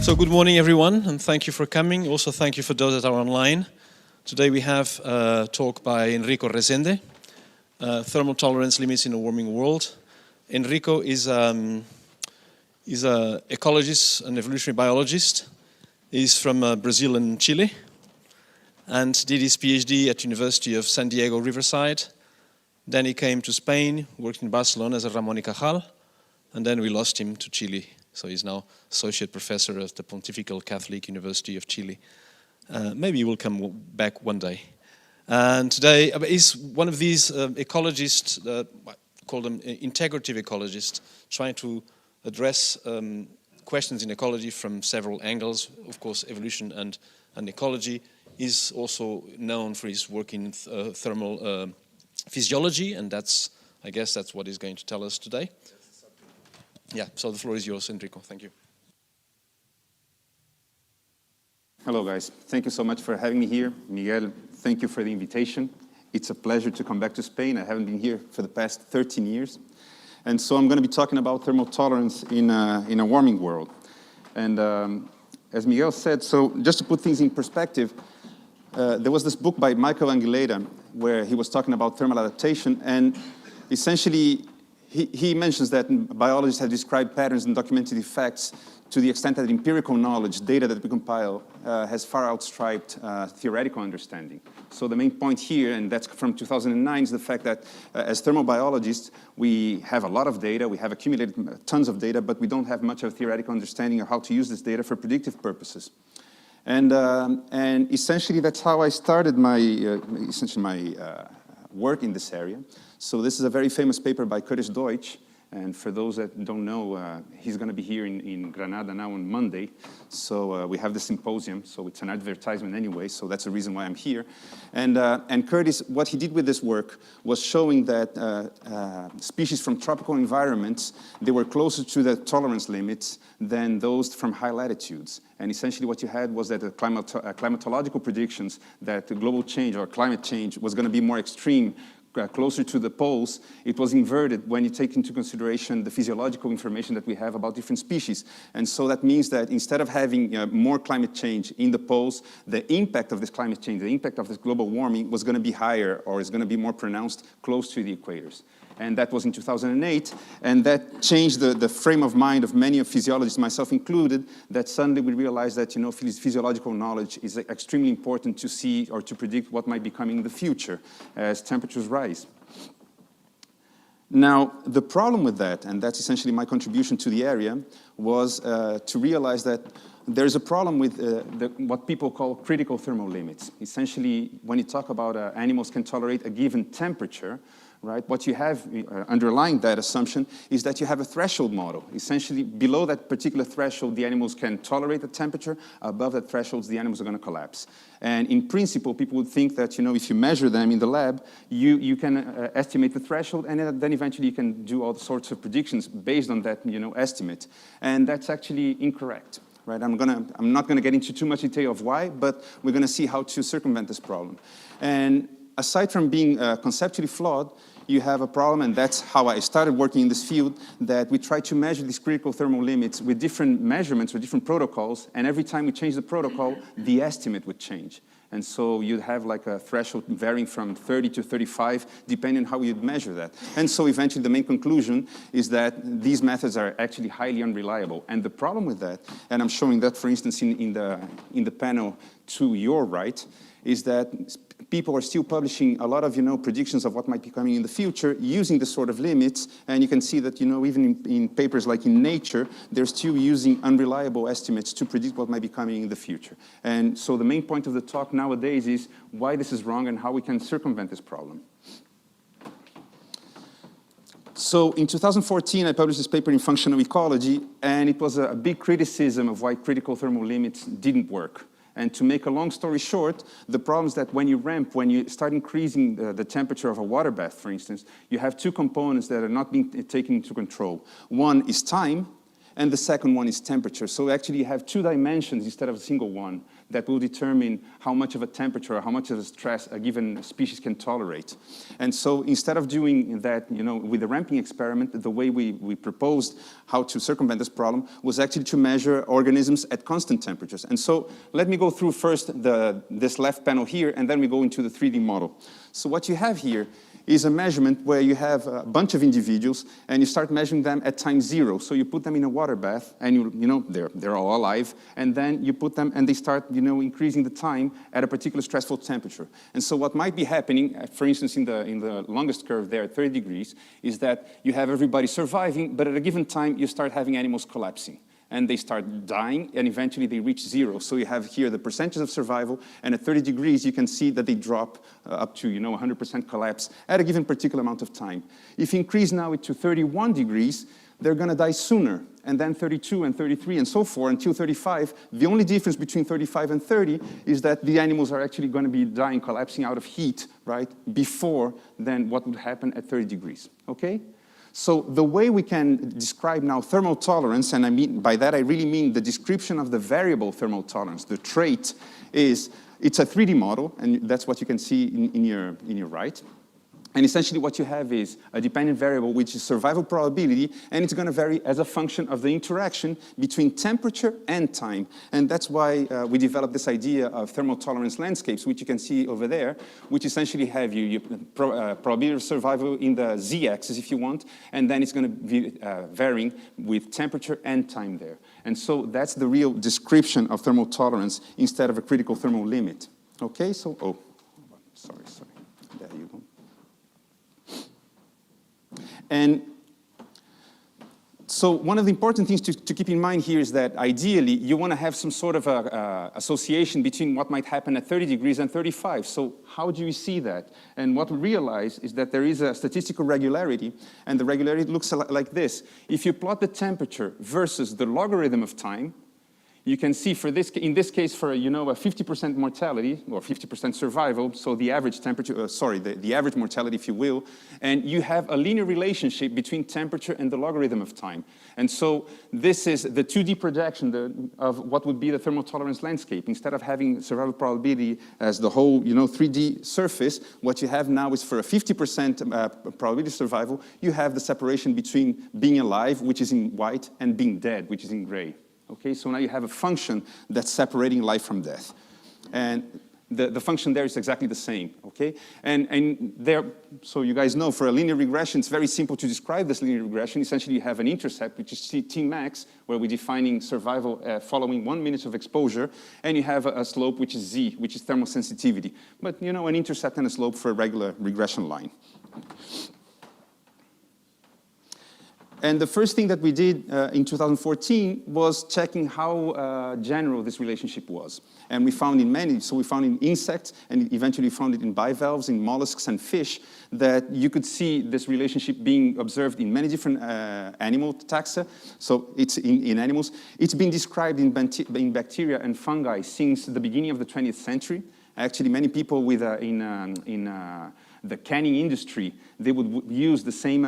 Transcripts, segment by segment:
So good morning everyone, and thank you for coming. Also thank you for those that are online. Today we have a talk by Enrico Rezende, Thermal Tolerance Limits in a Warming World. Enrico is an ecologist, an evolutionary biologist. He's from Brazil and Chile, and did his PhD at University of San Diego Riverside. Then he came to Spain, worked in Barcelona as a Ramón y Cajal, and then we lost him to Chile. So he's now associate professor at the Pontifical Catholic University of Chile. Maybe he will come back one day. And today, he's one of these ecologists, call them integrative ecologists, trying to address questions in ecology from several angles. Of course, evolution and ecology. He's also known for his work in thermal physiology, and I guess that's what he's going to tell us today. Yeah, so the floor is yours, Enrico. Thank you. Hello, guys. Thank you so much for having me here. Miguel, thank you for the invitation. It's a pleasure to come back to Spain. I haven't been here for the past 13 years. And so I'm going to be talking about thermal tolerance in a warming world. And as Miguel said, so just to put things in perspective, there was this book by Michael Anguleda where he was talking about thermal adaptation, and essentially he mentions that biologists have described patterns and documented effects to the extent that empirical knowledge, data that we compile, has far outstriped theoretical understanding. So the main point here, and that's from 2009, is the fact that as thermobiologists, we have a lot of data, we have accumulated tons of data, but we don't have much of a theoretical understanding of how to use this data for predictive purposes. And essentially that's how I started my work in this area. So this is a very famous paper by Curtis Deutsch, and for those that don't know, he's going to be here in Granada now on Monday. So we have the symposium, so it's an advertisement anyway, so that's the reason why I'm here. And Curtis, what he did with this work was showing that species from tropical environments, they were closer to the tolerance limits than those from high latitudes. And essentially what you had was that the climatological predictions that the global change or climate change was going to be more extreme closer to the poles, it was inverted when you take into consideration the physiological information that we have about different species. And so that means that instead of having more climate change in the poles, the impact of this climate change, the impact of this global warming was going to be higher, or is going to be more pronounced close to the equators. And that was in 2008, and that changed the frame of mind of many of physiologists, myself included, that suddenly we realized that physiological knowledge is extremely important to see or to predict what might be coming in the future as temperatures rise. Now, the problem with that, and that's essentially my contribution to the area, was to realize that there's a problem with what people call critical thermal limits. Essentially, when you talk about animals can tolerate a given temperature, right? What you have underlying that assumption is that you have a threshold model. Essentially, below that particular threshold, the animals can tolerate the temperature. Above that threshold, the animals are going to collapse. And in principle, people would think that, if you measure them in the lab, you can estimate the threshold, and then eventually you can do all sorts of predictions based on that, estimate. And that's actually incorrect. Right? I'm not going to get into too much detail of why, but we're going to see how to circumvent this problem. And aside from being conceptually flawed, you have a problem, and that's how I started working in this field, that we try to measure these critical thermal limits with different measurements, with different protocols, and every time we change the protocol, the estimate would change. And so you'd have like a threshold varying from 30 to 35, depending on how you'd measure that. And so eventually the main conclusion is that these methods are actually highly unreliable. And the problem with that, and I'm showing that, for instance, in the panel to your right, is that people are still publishing a lot of, predictions of what might be coming in the future using the sort of limits. And you can see that, even in papers like in Nature, they're still using unreliable estimates to predict what might be coming in the future. And so the main point of the talk nowadays is why this is wrong and how we can circumvent this problem. So in 2014, I published this paper in Functional Ecology, and it was a big criticism of why critical thermal limits didn't work. And to make a long story short, the problem is that when you start increasing the temperature of a water bath, for instance, you have two components that are not being taken into control. One is time, and the second one is temperature. So actually you have two dimensions instead of a single one that will determine how much of a temperature or how much of a stress a given species can tolerate. And so instead of doing that, with the ramping experiment, the way we proposed how to circumvent this problem was actually to measure organisms at constant temperatures. And so let me go through first this left panel here, and then we go into the 3D model. So what you have here is a measurement where you have a bunch of individuals and you start measuring them at time 0. So you put them in a water bath and they're all alive, and then you put them and they start increasing the time at a particular stressful temperature. And so what might be happening, for instance, in the longest curve there at 30 degrees, is that you have everybody surviving, but at a given time you start having animals collapsing. And they start dying, and eventually they reach 0. So you have here the percentage of survival, and at 30 degrees you can see that they drop up to 100% collapse at a given particular amount of time. If you increase now it to 31 degrees, they're going to die sooner, and then 32 and 33 and so forth until 35. The only difference between 35 and 30 is that the animals are actually going to be dying, collapsing out of heat, right, before than what would happen at 30 degrees, okay? So the way we can describe now thermal tolerance, and by that I really mean the description of the variable thermal tolerance, the trait, is it's a 3D model, and that's what you can see in your right. And essentially what you have is a dependent variable, which is survival probability, and it's going to vary as a function of the interaction between temperature and time. And that's why we developed this idea of thermal tolerance landscapes, which you can see over there, which essentially have probability of survival in the z-axis, if you want, and then it's going to be varying with temperature and time there. And so that's the real description of thermal tolerance instead of a critical thermal limit. Okay, so, sorry. There you go. And so one of the important things to keep in mind here is that ideally you want to have some sort of association between what might happen at 30 degrees and 35. So how do you see that? And what we realize is that there is a statistical regularity, and the regularity looks like this. If you plot the temperature versus the logarithm of time, you can see in this case for a 50% mortality or 50% survival, so the average temperature, the average mortality, if you will, and you have a linear relationship between temperature and the logarithm of time. And so this is the 2D projection of what would be the thermal tolerance landscape. Instead of having survival probability as the whole 3D surface, what you have now is for a 50% probability of survival, you have the separation between being alive, which is in white, and being dead, which is in gray. Okay, so now you have a function that's separating life from death. And the function there is exactly the same, okay? And there, so you guys know, for a linear regression, it's very simple to describe this linear regression. Essentially, you have an intercept, which is Tmax, where we're defining survival following 1 minute of exposure, and you have a slope, which is Z, which is thermal sensitivity. But, an intercept and a slope for a regular regression line. And the first thing that we did in 2014 was checking how general this relationship was. And we found we found in insects, and eventually found it in bivalves, in mollusks and fish, that you could see this relationship being observed in many different animal taxa. So it's in animals. It's been described in bacteria and fungi since the beginning of the 20th century. Actually, many people in the canning industry, they would use the same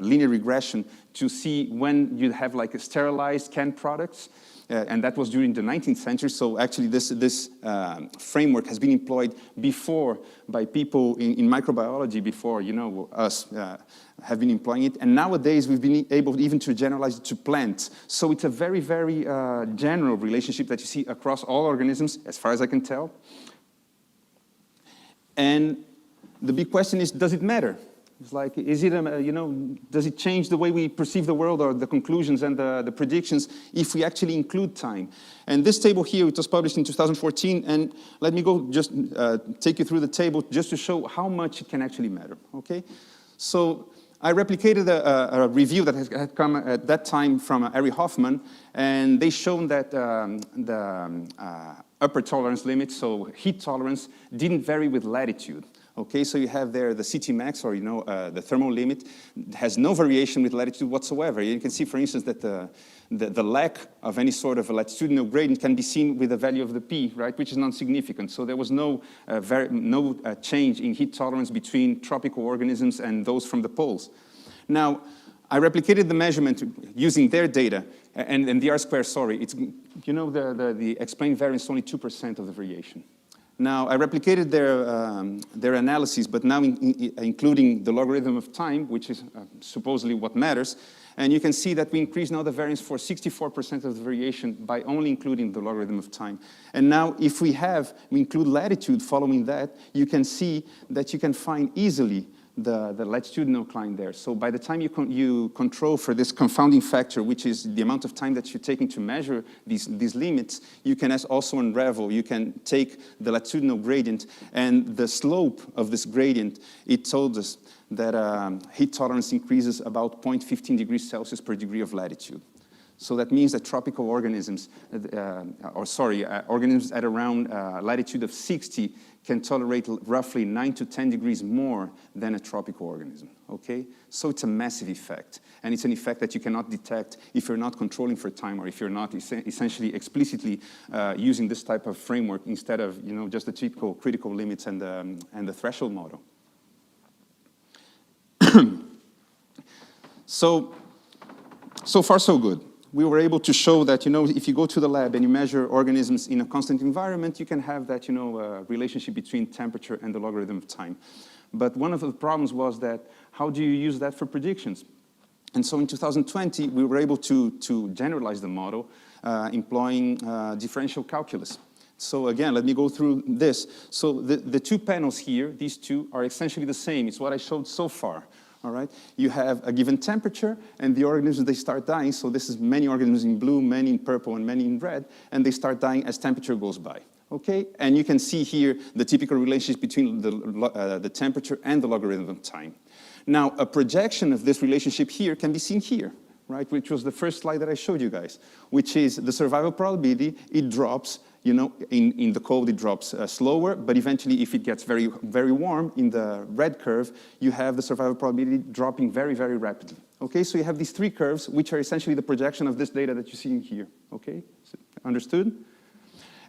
linear regression to see when you'd have like a sterilized canned products. And that was during the 19th century. So actually this framework has been employed before by people in microbiology before, us have been employing it. And nowadays we've been able even to generalize it to plants. So it's a very, very general relationship that you see across all organisms, as far as I can tell. And the big question is, does it matter? It's like, is it, does it change the way we perceive the world or the conclusions and the predictions if we actually include time? And this table here, it was published in 2014, and let me go just take you through the table just to show how much it can actually matter, okay? So I replicated a review that had come at that time from Ari Hoffman, and they shown that the upper tolerance limit, so heat tolerance, didn't vary with latitude. Okay, so you have there the CT max, or the thermal limit, has no variation with latitude whatsoever. You can see, for instance, that the lack of any sort of a latitudinal gradient can be seen with the value of the P, right, which is non-significant. So there was no change in heat tolerance between tropical organisms and those from the poles. Now, I replicated the measurement using their data, and the R-square, sorry, it's, you know, the explained variance is only 2% of the variation. Now, I replicated their analysis, but now including the logarithm of time, which is supposedly what matters, and you can see that we increase now the variance for 64% of the variation by only including the logarithm of time. And now, if we include latitude following that, you can see that you can find easily the latitudinal climb there. So by the time you control for this confounding factor, which is the amount of time that you're taking to measure these limits, you can also unravel. You can take the latitudinal gradient, and the slope of this gradient, it told us that heat tolerance increases about 0.15 degrees Celsius per degree of latitude. So that means that tropical organisms, organisms at around latitude of 60 can tolerate roughly 9 to 10 degrees more than a tropical organism, okay? So it's a massive effect, and it's an effect that you cannot detect if you're not controlling for time or if you're not essentially explicitly using this type of framework instead of, you know, just the typical critical limits and the threshold model. So far so good. We were able to show that, you know, if you go to the lab and you measure organisms in a constant environment, you can have that, you know, relationship between temperature and the logarithm of time. But one of the problems was that, how do you use that for predictions? And so in 2020, we were able to generalize the model employing differential calculus. So again, let me go through this. So the two panels here, these two, are essentially the same. It's what I showed so far. All right, you have a given temperature, and the organisms, they start dying. So this is many organisms in blue, many in purple, and many in red, and they start dying as temperature goes by. Okay, and you can see here the typical relationship between the temperature and the logarithm of time. Now, a projection of this relationship here can be seen here, right, which was the first slide that I showed you guys, which is the survival probability. It drops. You know, in the cold, it drops slower, but eventually, if it gets very, very warm, in the red curve, you have the survival probability dropping very, very rapidly. Okay, so you have these three curves, which are essentially the projection of this data that you see in here. Okay, so, understood?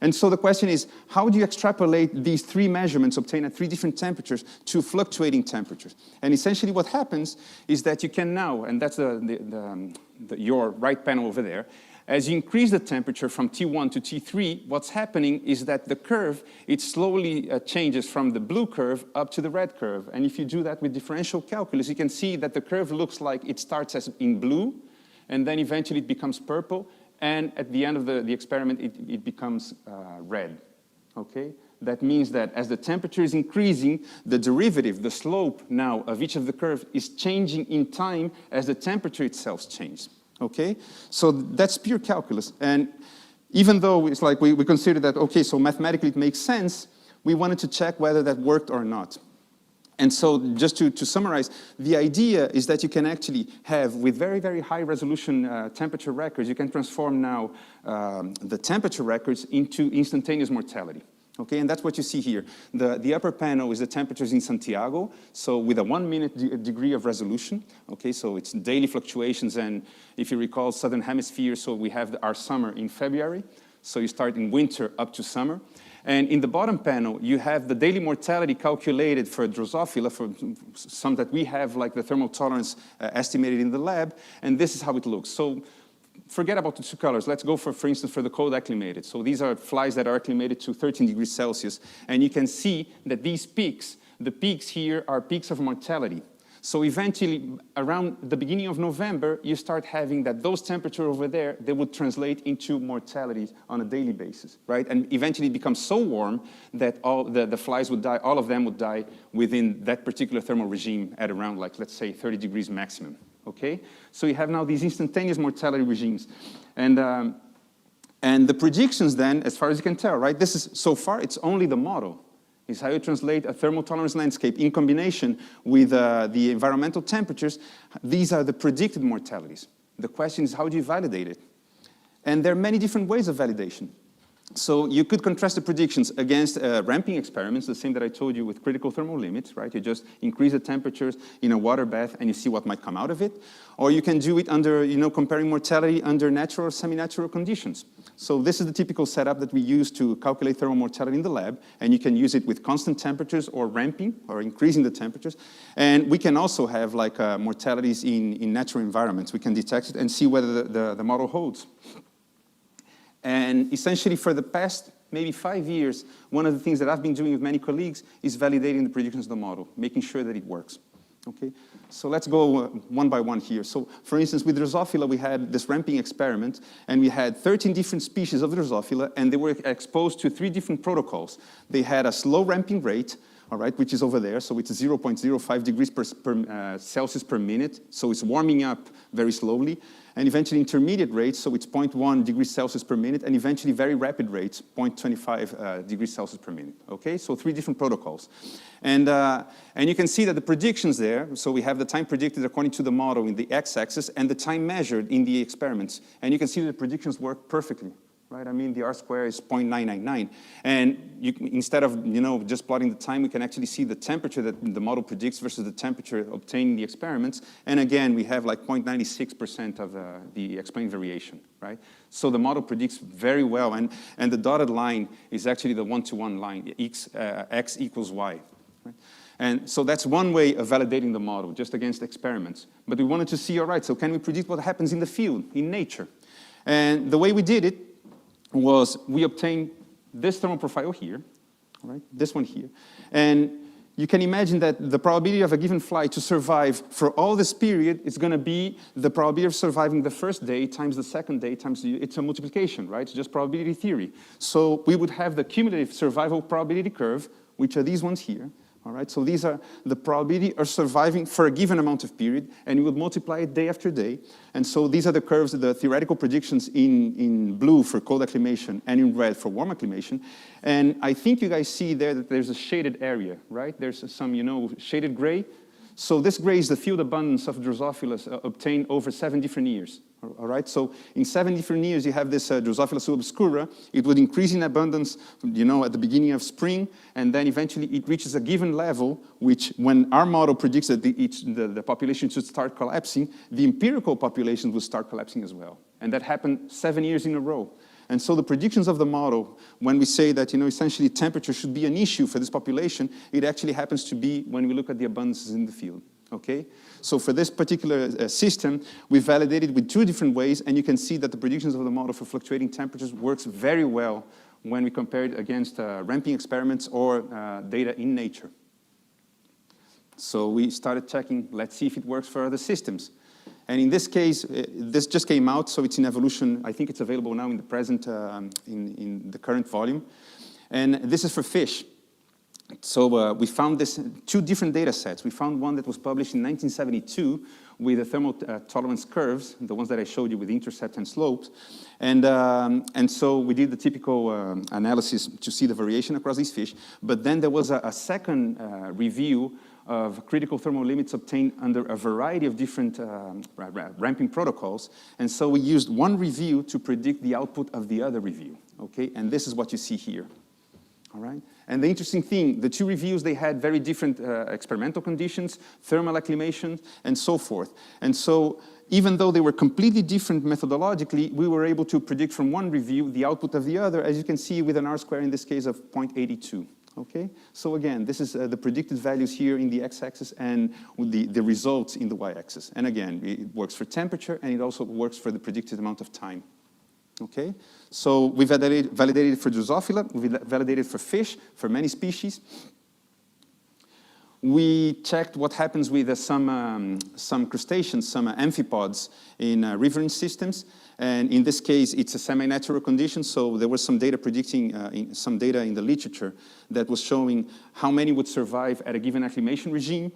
And so the question is, how do you extrapolate these three measurements obtained at three different temperatures to fluctuating temperatures? And essentially what happens is that you can now, and that's your right panel over there, as you increase the temperature from T1 to T3, what's happening is that the curve, it slowly changes from the blue curve up to the red curve. And if you do that with differential calculus, you can see that the curve looks like it starts as in blue, and then eventually it becomes purple, and at the end of the experiment, it becomes red, okay? That means that as the temperature is increasing, the derivative, the slope now of each of the curves is changing in time as the temperature itself changes. Okay, so that's pure calculus. And even though it's like we consider that, okay, so mathematically it makes sense, we wanted to check whether that worked or not. And so just to summarize, the idea is that you can actually have, with very, very high resolution temperature records, you can transform now the temperature records into instantaneous mortality. Okay, and that's what you see here. The upper panel is the temperatures in Santiago, so with a 1 minute degree of resolution. Okay, so it's daily fluctuations, and if you recall, Southern Hemisphere, so we have our summer in February, so you start in winter up to summer. And in the bottom panel, you have the daily mortality calculated for Drosophila, for some that we have, like the thermal tolerance estimated in the lab, and this is how it looks. So forget about the two colors. Let's go for instance, for the cold acclimated. So these are flies that are acclimated to 13 degrees Celsius. And you can see that these peaks, the peaks here are peaks of mortality. So eventually, around the beginning of November, you start having that those temperatures over there, they would translate into mortality on a daily basis, right? And eventually it becomes so warm that all the flies would die, all of them would die within that particular thermal regime at around, like, let's say, 30 degrees maximum. Okay, so you have now these instantaneous mortality regimes, and the predictions then, as far as you can tell, right? This is so far it's only the model. It's how you translate a thermal tolerance landscape in combination with the environmental temperatures. These are the predicted mortalities. The question is, how do you validate it? And there are many different ways of validation. So you could contrast the predictions against ramping experiments, the same that I told you with critical thermal limits, right? You just increase the temperatures in a water bath and you see what might come out of it. Or you can do it under, comparing mortality under natural or semi-natural conditions. So this is the typical setup that we use to calculate thermal mortality in the lab, and you can use it with constant temperatures or ramping or increasing the temperatures. And we can also have like mortalities in natural environments. We can detect it and see whether the model holds. And essentially for the past maybe 5 years, one of the things that I've been doing with many colleagues is validating the predictions of the model, making sure that it works. Okay, so let's go one by one here. So for instance, with Drosophila, we had this ramping experiment, and we had 13 different species of Drosophila, and they were exposed to 3 different protocols. They had a slow ramping rate, all right, which is over there, so it's 0.05 degrees Celsius per minute, so it's warming up very slowly, and eventually intermediate rates, so it's 0.1 degrees Celsius per minute, and eventually very rapid rates, 0.25 degrees Celsius per minute, okay? So 3 different protocols. And you can see that the predictions there, so we have the time predicted according to the model in the x-axis, and the time measured in the experiments, and you can see that the predictions work perfectly. Right? I mean, the R-square is 0.999. And instead of, just plotting the time, we can actually see the temperature that the model predicts versus the temperature obtained in the experiments. And again, we have like 0.96% of the explained variation, right? So the model predicts very well. And the dotted line is actually the one-to-one line, x equals y. Right? And so that's one way of validating the model, just against experiments. But we wanted to see, all right, so can we predict what happens in the field, in nature? And the way we did it was we obtained this thermal profile here, all right, this one here. And you can imagine that the probability of a given fly to survive for all this period is going to be the probability of surviving the first day times the second day times it's a multiplication, right? It's just probability theory. So we would have the cumulative survival probability curve, which are these ones here. All right, so these are the probability of surviving for a given amount of period, and you would multiply it day after day. And so these are the curves, the theoretical predictions in blue for cold acclimation and in red for warm acclimation. And I think you guys see there that there's a shaded area, right? There's some, shaded gray. So this gray is the field abundance of Drosophila obtained over 7 different years. All right, so in 7 different years, you have this Drosophila subobscura. It would increase in abundance, at the beginning of spring, and then eventually it reaches a given level, which when our model predicts that the population should start collapsing, the empirical population will start collapsing as well. And that happened 7 years in a row. And so the predictions of the model, when we say that, essentially temperature should be an issue for this population, it actually happens to be when we look at the abundances in the field. Okay, so for this particular system, we validated with 2 different ways, and you can see that the predictions of the model for fluctuating temperatures works very well when we compare it against ramping experiments or data in nature. So we started checking, let's see if it works for other systems. And in this case, this just came out, so it's in evolution. I think it's available now in the present, in the current volume. And this is for fish. So we found 2 different data sets. We found one that was published in 1972 with the thermal tolerance curves, the ones that I showed you with intercept and slopes. And so we did the typical analysis to see the variation across these fish. But then there was a second review of critical thermal limits obtained under a variety of different ramping protocols. And so we used one review to predict the output of the other review. Okay, and this is what you see here. All right. And the interesting thing, the 2 reviews, they had very different experimental conditions, thermal acclimation, and so forth. And so even though they were completely different methodologically, we were able to predict from one review the output of the other, as you can see with an R-square in this case of 0.82. Okay, so again, this is the predicted values here in the x-axis and the results in the y-axis. And again, it works for temperature, and it also works for the predicted amount of time. Okay, so we validated for Drosophila, we validated for fish, for many species. We checked what happens with some crustaceans, some amphipods in riverine systems. And in this case, it's a semi-natural condition, so there was some data predicting, some data in the literature that was showing how many would survive at a given acclimation regime.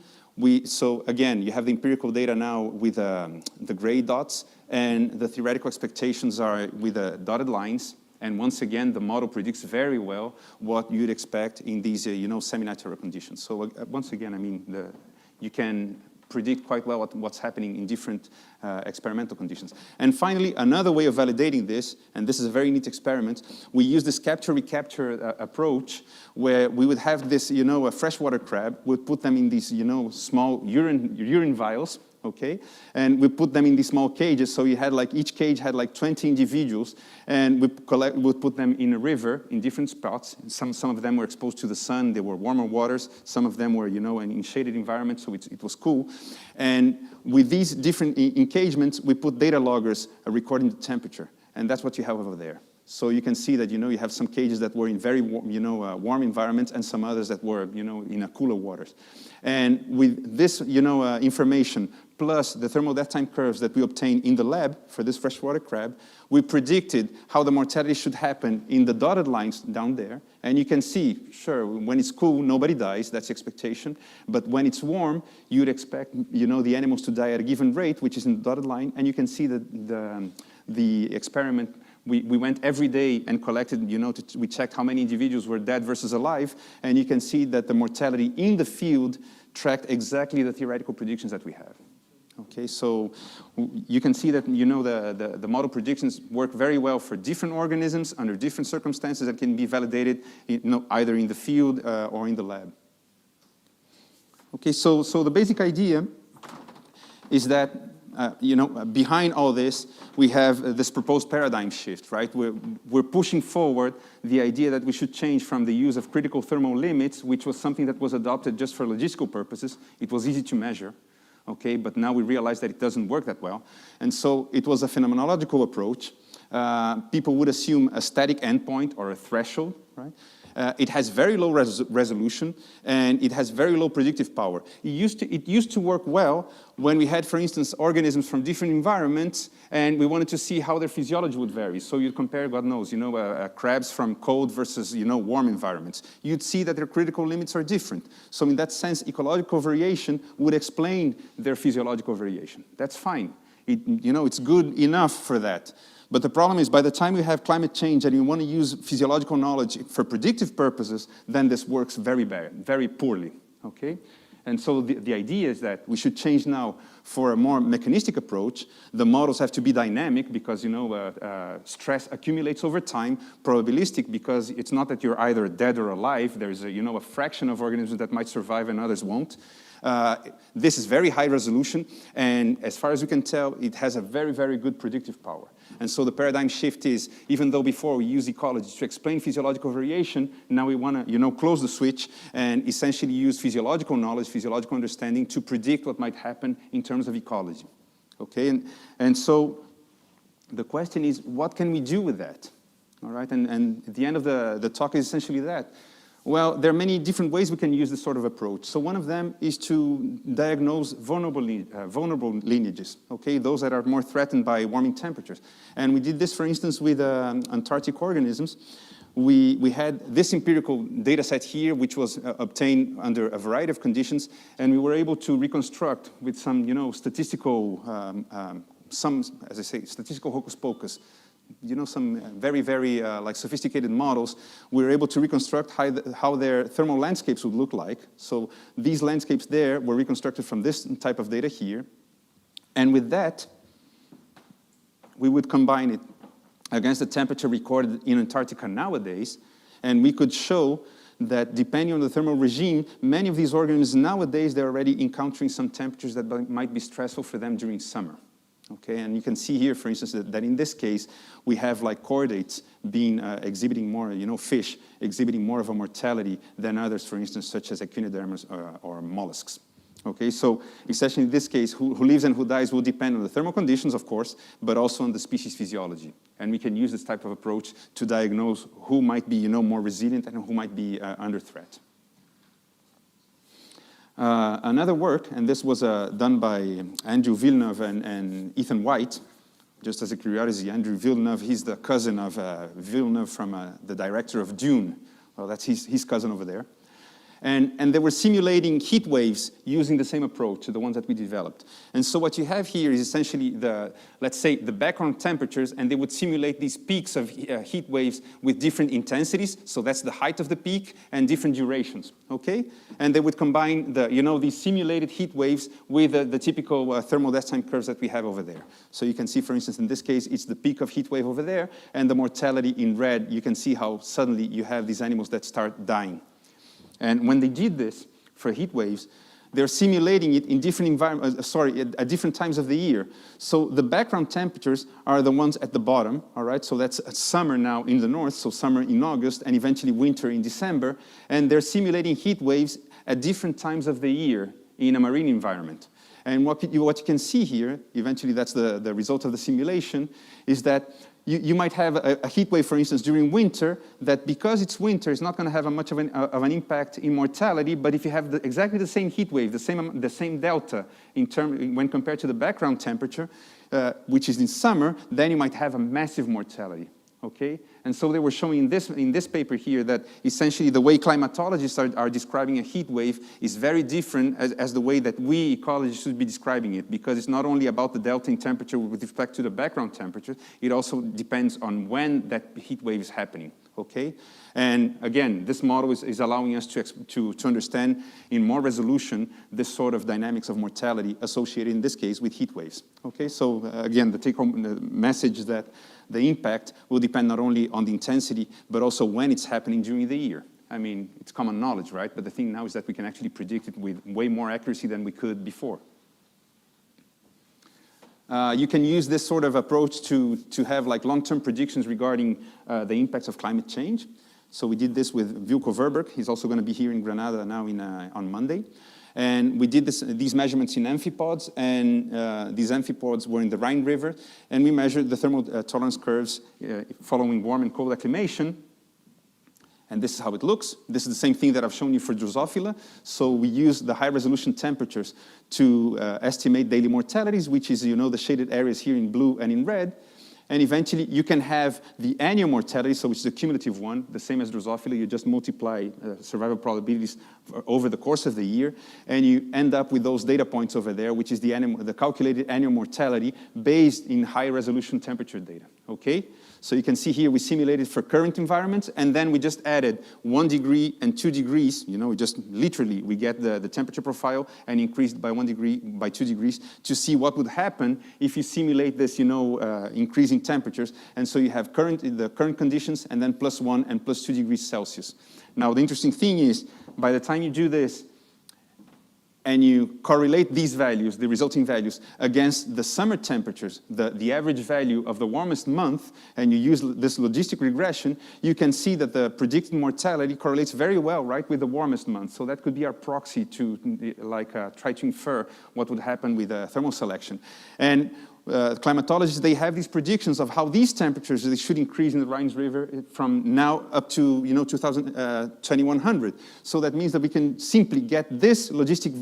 So again, you have the empirical data now with the gray dots, and the theoretical expectations are with the dotted lines. And once again, the model predicts very well what you'd expect in these, semi-natural conditions. So once again, I mean, you can predict quite well what's happening in different experimental conditions. And finally, another way of validating this, and this is a very neat experiment, we use this capture-recapture approach where we would have this, a freshwater crab, we'd put them in these, small urine vials, okay? And we put them in these small cages, so you had each cage had 20 individuals, and we'd put them in a river in different spots. Some of them were exposed to the sun, they were warmer waters, some of them were, in shaded environments, so it was cool. And with these different engagements, we put data loggers recording the temperature, and that's what you have over there. So you can see that, you have some cages that were in very warm, warm environments and some others that were, in cooler waters. And with this, information, plus the thermal death time curves that we obtained in the lab for this freshwater crab, we predicted how the mortality should happen in the dotted lines down there. And you can see, sure, when it's cool, nobody dies, that's the expectation. But when it's warm, you'd expect, the animals to die at a given rate, which is in the dotted line. And you can see that the experiment, we went every day and collected, we checked how many individuals were dead versus alive, and you can see that the mortality in the field tracked exactly the theoretical predictions that we have. Okay, so you can see that, the model predictions work very well for different organisms under different circumstances that can be validated, either in the field or in the lab. Okay, so the basic idea is that behind all this, we have this proposed paradigm shift, right? We're pushing forward the idea that we should change from the use of critical thermal limits, which was something that was adopted just for logistical purposes. It was easy to measure, okay? But now we realize that it doesn't work that well. And so it was a phenomenological approach. People would assume a static endpoint or a threshold, right? It has very low resolution, and it has very low predictive power. It used to work well when we had, for instance, organisms from different environments, and we wanted to see how their physiology would vary. So you'd compare, God knows, crabs from cold versus, warm environments. You'd see that their critical limits are different. So in that sense, ecological variation would explain their physiological variation. That's fine. It's good enough for that. But the problem is, by the time you have climate change and you want to use physiological knowledge for predictive purposes, then this works very bad, very poorly, okay? And so the idea is that we should change now for a more mechanistic approach. The models have to be dynamic because, stress accumulates over time, probabilistic because it's not that you're either dead or alive. There's a fraction of organisms that might survive and others won't. This is very high resolution, and as far as we can tell, it has a very, very good predictive power. And so the paradigm shift is, even though before we used ecology to explain physiological variation, now we want to, close the switch and essentially use physiological knowledge, physiological understanding to predict what might happen in terms of ecology. Okay, and so the question is, what can we do with that? All right, and at the end of the talk is essentially that. Well, there are many different ways we can use this sort of approach. So one of them is to diagnose vulnerable lineages, okay, those that are more threatened by warming temperatures. And we did this, for instance, with Antarctic organisms. We had this empirical data set here, which was obtained under a variety of conditions, and we were able to reconstruct with some, statistical, as I say, statistical hocus pocus, some very, very sophisticated models. We were able to reconstruct how their thermal landscapes would look like. So these landscapes there were reconstructed from this type of data here. And with that, we would combine it against the temperature recorded in Antarctica nowadays, and we could show that depending on the thermal regime, many of these organisms nowadays, they're already encountering some temperatures that might be stressful for them during summer. Okay, and you can see here, for instance, that in this case, we have chordates being exhibiting more, fish exhibiting more of a mortality than others, for instance, such as echinoderms or mollusks. Okay, so essentially in this case, who lives and who dies will depend on the thermal conditions, of course, but also on the species physiology. And we can use this type of approach to diagnose who might be, more resilient and who might be under threat. Another work, and this was done by Andrew Villeneuve and Ethan White. Just as a curiosity, Andrew Villeneuve, he's the cousin of Villeneuve from the director of Dune. Well, that's his cousin over there. And they were simulating heat waves using the same approach to the ones that we developed. And so what you have here is essentially let's say, the background temperatures, and they would simulate these peaks of heat waves with different intensities. So that's the height of the peak and different durations, okay? And they would combine these simulated heat waves with the typical thermal death time curves that we have over there. So you can see, for instance, in this case, it's the peak of heat wave over there, and the mortality in red. You can see how suddenly you have these animals that start dying. And when they did this for heat waves, they're simulating it in different environments, at different times of the year. So the background temperatures are the ones at the bottom, all right? So that's summer now in the north, so summer in August, and eventually winter in December. And they're simulating heat waves at different times of the year in a marine environment. And what you can see here, eventually that's the result of the simulation, is that you might have a heat wave, for instance, during winter, that because it's winter, it's not going to have much of an impact in mortality, but if you have exactly the same heat wave, the same delta when compared to the background temperature, which is in summer, then you might have a massive mortality. Okay, and so they were showing in this paper here that essentially the way climatologists are describing a heat wave is very different as the way that we ecologists should be describing it, because it's not only about the delta in temperature with respect to the background temperature, it also depends on when that heat wave is happening. Okay, and again, this model is allowing us to understand in more resolution this sort of dynamics of mortality associated in this case with heat waves. Okay, so again, the take-home message is that the impact will depend not only on the intensity, but also when it's happening during the year. I mean, it's common knowledge, right? But the thing now is that we can actually predict it with way more accuracy than we could before. You can use this sort of approach to have like long-term predictions regarding the impacts of climate change. So we did this with Wilco Verberg. He's also going to be here in Granada now on Monday. And we did these measurements in amphipods, and these amphipods were in the Rhine River, and we measured the thermal tolerance curves following warm and cold acclimation. And this is how it looks. This is the same thing that I've shown you for Drosophila. So we use the high-resolution temperatures to estimate daily mortalities, which is, the shaded areas here in blue and in red. And eventually, you can have the annual mortality, so which is the cumulative one, the same as Drosophila. You just multiply survival probabilities over the course of the year, and you end up with those data points over there, which is the calculated annual mortality based in high-resolution temperature data, okay? So you can see here we simulated for current environments, and then we just added 1 degree and 2 degrees. We just literally, we get the temperature profile and increased by 1 degree, by 2 degrees to see what would happen if you simulate this, increasing temperatures. And so you have the current conditions, and then +1 and +2 degrees Celsius. Now, the interesting thing is, by the time you do this, and you correlate these values, the resulting values, against the summer temperatures, the average value of the warmest month, and you use this logistic regression, you can see that the predicted mortality correlates very well, right, with the warmest month. So that could be our proxy to try to infer what would happen with thermal selection. And climatologists, they have these predictions of how these temperatures they should increase in the Rhine River from now up to 2100. So that means that we can simply get this logistic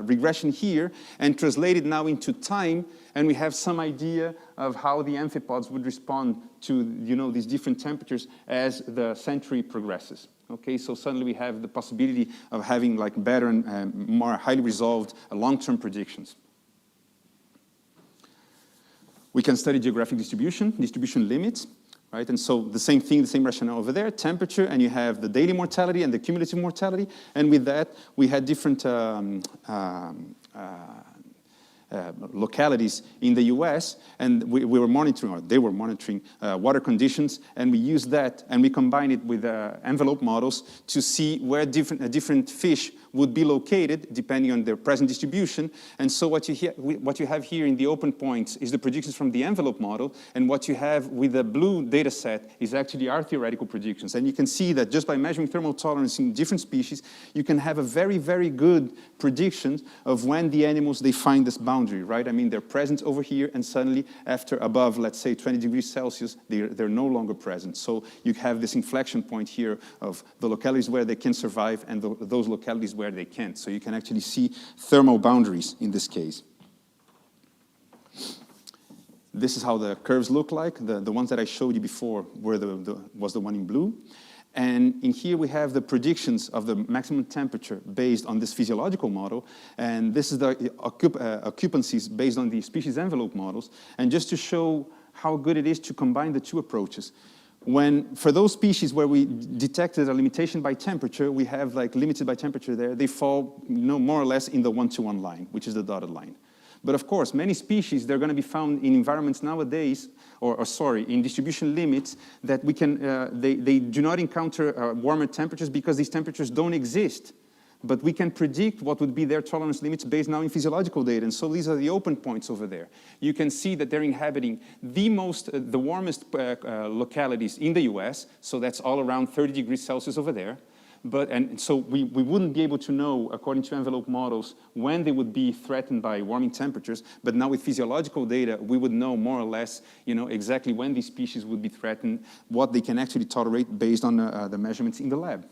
regression here and translate it now into time, and we have some idea of how the amphipods would respond to these different temperatures as the century progresses. Okay, so suddenly we have the possibility of having better and more highly resolved long-term predictions. We can study geographic distribution limits, right? And so the same thing, the same rationale over there, temperature, and you have the daily mortality and the cumulative mortality. And with that, we had different localities in the US, and we were monitoring, or they were monitoring water conditions, and we used that, and we combined it with envelope models to see where different fish would be located depending on their present distribution. And so what you have here in the open points is the predictions from the envelope model, and what you have with the blue data set is actually our theoretical predictions. And you can see that just by measuring thermal tolerance in different species, you can have a very, very good prediction of when the animals, they find this boundary, right? I mean, they're present over here, and suddenly after above, let's say 20 degrees Celsius, they're no longer present. So you have this inflection point here of the localities where they can survive and those localities where they can't. So you can actually see thermal boundaries in this case. This is how the curves look like. The ones that I showed you before was the one in blue. And in here we have the predictions of the maximum temperature based on this physiological model, and this is the occupancies based on the species envelope models. And just to show how good it is to combine the two approaches, for those species where we detected a limitation by temperature, we have like limited by temperature there, they fall more or less in the 1-to-1 line, which is the dotted line. But of course, many species, they're going to be found in environments nowadays, in distribution limits that we can, they do not encounter warmer temperatures because these temperatures don't exist. But we can predict what would be their tolerance limits based now in physiological data. And so these are the open points over there. You can see that they're inhabiting the warmest localities in the US. So that's all around 30 degrees Celsius over there. And so we wouldn't be able to know, according to envelope models, when they would be threatened by warming temperatures. But now with physiological data, we would know more or less, exactly when these species would be threatened, what they can actually tolerate based on the measurements in the lab.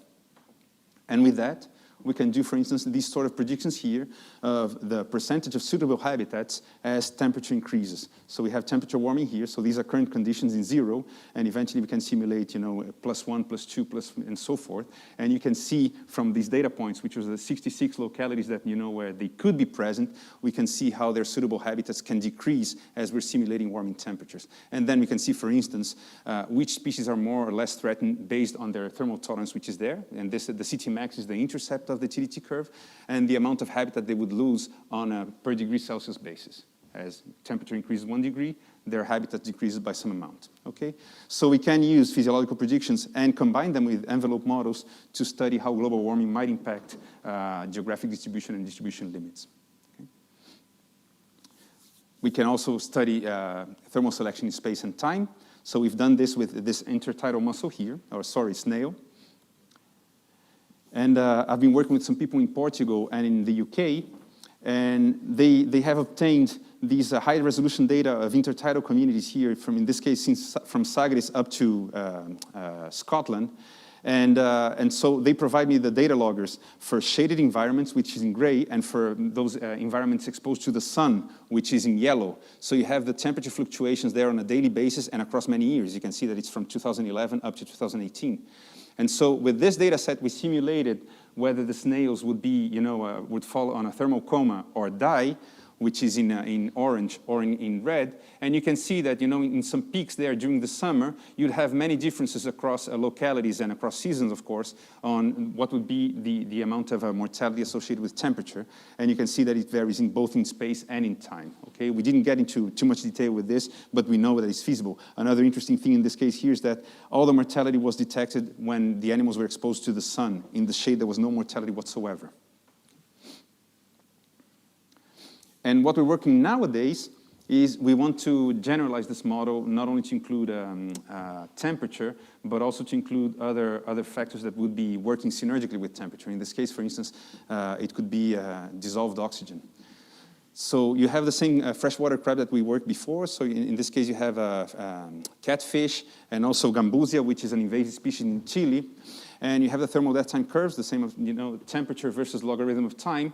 And with that, we can do, for instance, these sort of predictions here of the percentage of suitable habitats as temperature increases. So we have temperature warming here, so these are current conditions in 0, and eventually we can simulate, +1, +2, and so forth. And you can see from these data points, which was the 66 localities that, where they could be present, we can see how their suitable habitats can decrease as we're simulating warming temperatures. And then we can see, for instance, which species are more or less threatened based on their thermal tolerance, which is there. And the CT max is the intercept of the TDT curve, and the amount of habitat they would lose on a per degree Celsius basis. As temperature increases 1 degree, their habitat decreases by some amount, okay? So we can use physiological predictions and combine them with envelope models to study how global warming might impact geographic distribution and distribution limits. Okay? We can also study thermal selection in space and time. So we've done this with this intertidal mussel here, snail. And I've been working with some people in Portugal and in the UK, and they have obtained these high-resolution data of intertidal communities here, in this case, from Sagres up to Scotland. And so they provide me the data loggers for shaded environments, which is in gray, and for those environments exposed to the sun, which is in yellow. So you have the temperature fluctuations there on a daily basis and across many years. You can see that it's from 2011 up to 2018. And so with this data set, we simulated whether the snails would be, would fall on a thermal coma or die, which is in orange or in red. And you can see that, in some peaks there during the summer, you'd have many differences across localities and across seasons, of course, on what would be the amount of mortality associated with temperature. And you can see that it varies both in space and in time, okay? We didn't get into too much detail with this, but we know that it's feasible. Another interesting thing in this case here is that all the mortality was detected when the animals were exposed to the sun. In the shade, there was no mortality whatsoever. And what we're working nowadays is we want to generalize this model not only to include temperature, but also to include other factors that would be working synergically with temperature. In this case, for instance, it could be dissolved oxygen. So you have the same freshwater crab that we worked before. So in this case, you have catfish and also gambusia, which is an invasive species in Chile. And you have the thermal death time curves, the same of temperature versus logarithm of time.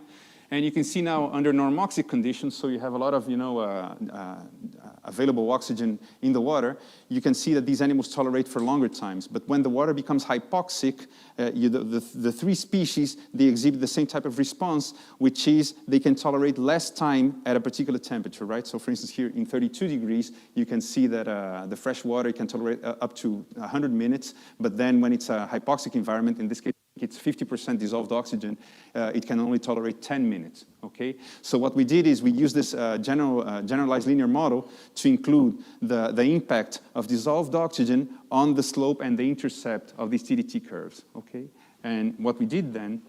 And you can see now under normoxic conditions, so you have a lot of available oxygen in the water, you can see that these animals tolerate for longer times. But when the water becomes hypoxic, the three species, they exhibit the same type of response, which is they can tolerate less time at a particular temperature, right? So for instance, here in 32 degrees, you can see that the fresh water can tolerate up to 100 minutes. But then when it's a hypoxic environment, in this case, it's 50% dissolved oxygen, it can only tolerate 10 minutes, okay? So what we did is we used this generalized linear model to include the impact of dissolved oxygen on the slope and the intercept of these TDT curves, okay? And what we did then,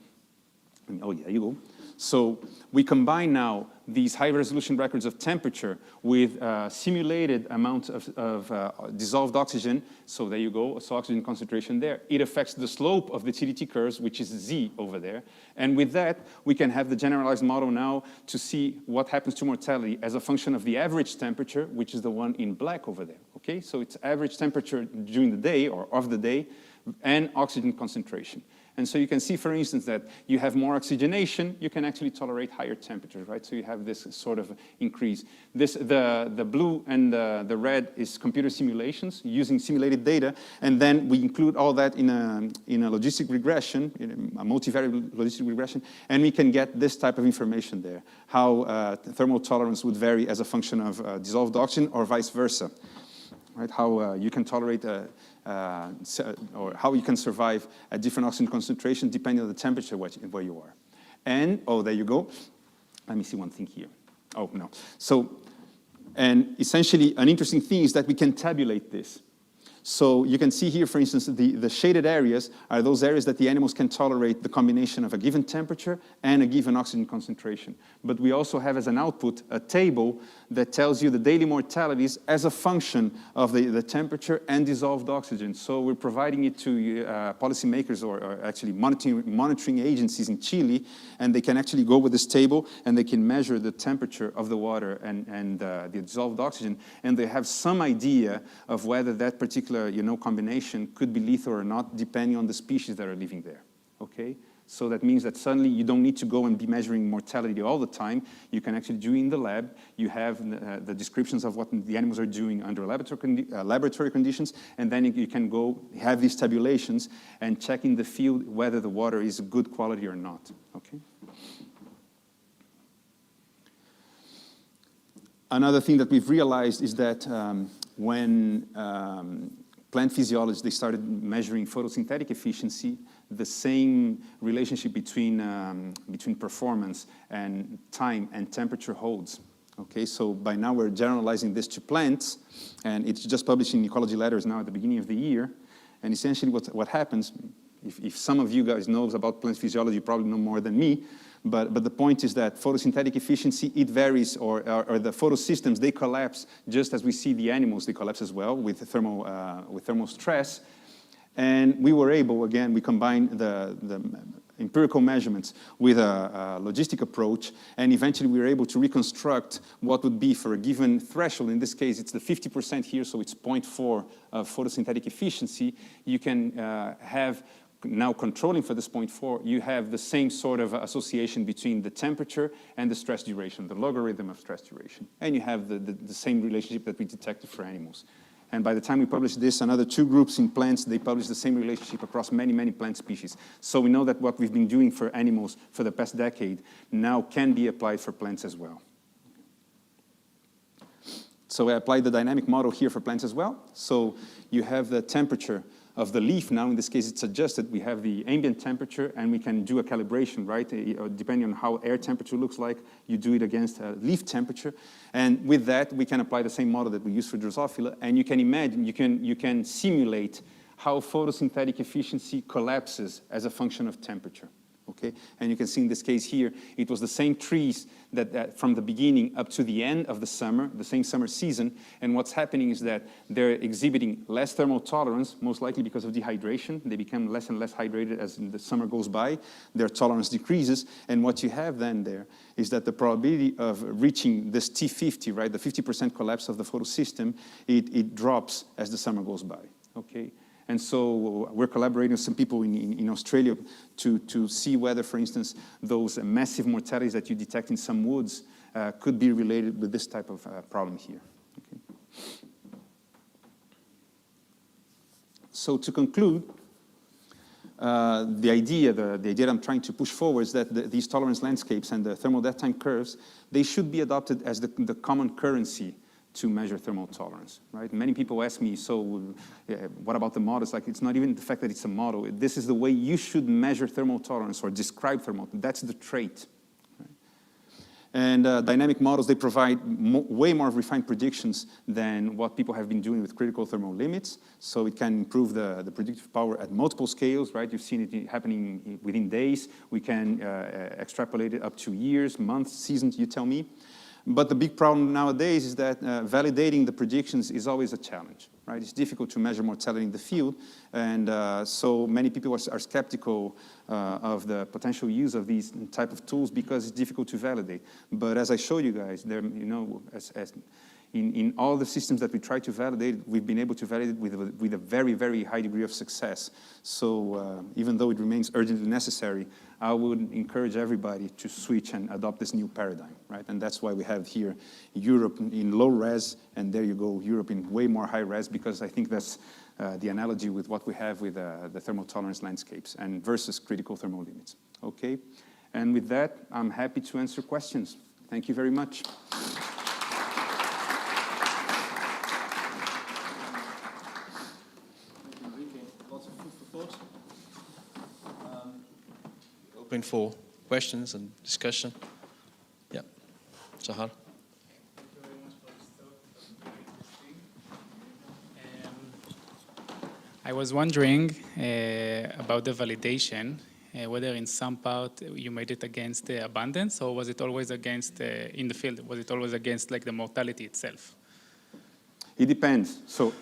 oh yeah, you go. So we combine now these high-resolution records of temperature with simulated amounts of dissolved oxygen. So there you go, so oxygen concentration there. It affects the slope of the TDT curves, which is Z over there. And with that, we can have the generalized model now to see what happens to mortality as a function of the average temperature, which is the one in black over there, okay? So it's average temperature during the day or of the day and oxygen concentration. And so you can see, for instance, that you have more oxygenation, you can actually tolerate higher temperatures, right? So you have this sort of increase. The blue and the red is computer simulations using simulated data, and then we include all that in a logistic regression, in a multivariable logistic regression, and we can get this type of information there, how thermal tolerance would vary as a function of dissolved oxygen or vice versa, right? How you can tolerate or how you can survive at different oxygen concentration depending on the temperature where you are. And, oh, there you go. Let me see one thing here. Oh, no. So, and essentially an interesting thing is that we can tabulate this. So you can see here, for instance, the shaded areas are those areas that the animals can tolerate the combination of a given temperature and a given oxygen concentration. But we also have as an output a table that tells you the daily mortalities as a function of the temperature and dissolved oxygen. So we're providing it to policymakers or actually monitoring agencies in Chile, and they can actually go with this table and they can measure the temperature of the water and the dissolved oxygen, and they have some idea of whether that particular combination could be lethal or not, depending on the species that are living there, okay? So that means that suddenly you don't need to go and be measuring mortality all the time. You can actually do it in the lab. You have the descriptions of what the animals are doing under laboratory conditions, and then you can go have these tabulations and check in the field whether the water is good quality or not, okay? Another thing that we've realized is that when plant physiologists, they started measuring photosynthetic efficiency, the same relationship between performance and time and temperature holds. Okay, so by now we're generalizing this to plants, and it's just published in Ecology Letters now at the beginning of the year. And essentially what happens, if some of you guys knows about plant physiology, you probably know more than me, but the point is that photosynthetic efficiency, it varies, or the photosystems, they collapse just as we see the animals, they collapse as well with thermal stress. And we were able, again, we combined the empirical measurements with a logistic approach, and eventually we were able to reconstruct what would be for a given threshold. In this case, it's the 50% here, so it's 0.4 of photosynthetic efficiency. You can have, now controlling for this 0.4, you have the same sort of association between the temperature and the stress duration, the logarithm of stress duration. And you have the same relationship that we detected for animals. And by the time we published this, another 2 groups in plants, they published the same relationship across many, many plant species. So we know that what we've been doing for animals for the past decade now can be applied for plants as well. So I applied the dynamic model here for plants as well. So you have the temperature of the leaf now. In this case, it's adjusted. We have the ambient temperature, and we can do a calibration, right? Depending on how air temperature looks like, you do it against leaf temperature. And with that, we can apply the same model that we use for Drosophila, and you can imagine, you can simulate how photosynthetic efficiency collapses as a function of temperature. Okay, and you can see in this case here, it was the same trees that from the beginning up to the end of the summer, the same summer season, and what's happening is that they're exhibiting less thermal tolerance, most likely because of dehydration. They become less and less hydrated as the summer goes by. Their tolerance decreases, and what you have then there is that the probability of reaching this T50, right, the 50% collapse of the photosystem, it drops as the summer goes by, okay? And so we're collaborating with some people in Australia to see whether, for instance, those massive mortalities that you detect in some woods could be related with this type of problem here. Okay. So to conclude, the idea that I'm trying to push forward is that these tolerance landscapes and the thermal death time curves, they should be adopted as the common currency to measure thermal tolerance, right? Many people ask me, so what about the models? Like, it's not even the fact that it's a model. This is the way you should measure thermal tolerance or describe thermal. That's the trait. Right? And dynamic models, they provide way more refined predictions than what people have been doing with critical thermal limits. So it can improve the predictive power at multiple scales, right? You've seen it happening within days. We can extrapolate it up to years, months, seasons, you tell me. But the big problem nowadays is that validating the predictions is always a challenge, right? It's difficult to measure mortality in the field, and so many people are skeptical of the potential use of these type of tools because it's difficult to validate. But as I showed you guys, there, in all the systems that we try to validate, we've been able to validate with a very, very high degree of success. So even though it remains urgently necessary, I would encourage everybody to switch and adopt this new paradigm, right? And that's why we have here Europe in low res, and there you go, Europe in way more high res, because I think that's the analogy with what we have with the thermal tolerance landscapes and versus critical thermal limits, okay? And with that, I'm happy to answer questions. Thank you very much. Lots of food for thought. Open for questions and discussion. Yeah, Sahar. Thank you very much for this talk. It was very interesting. I was wondering about the validation, whether in some part you made it against the abundance, or was it always against, in the field, was it always against like the mortality itself? It depends. So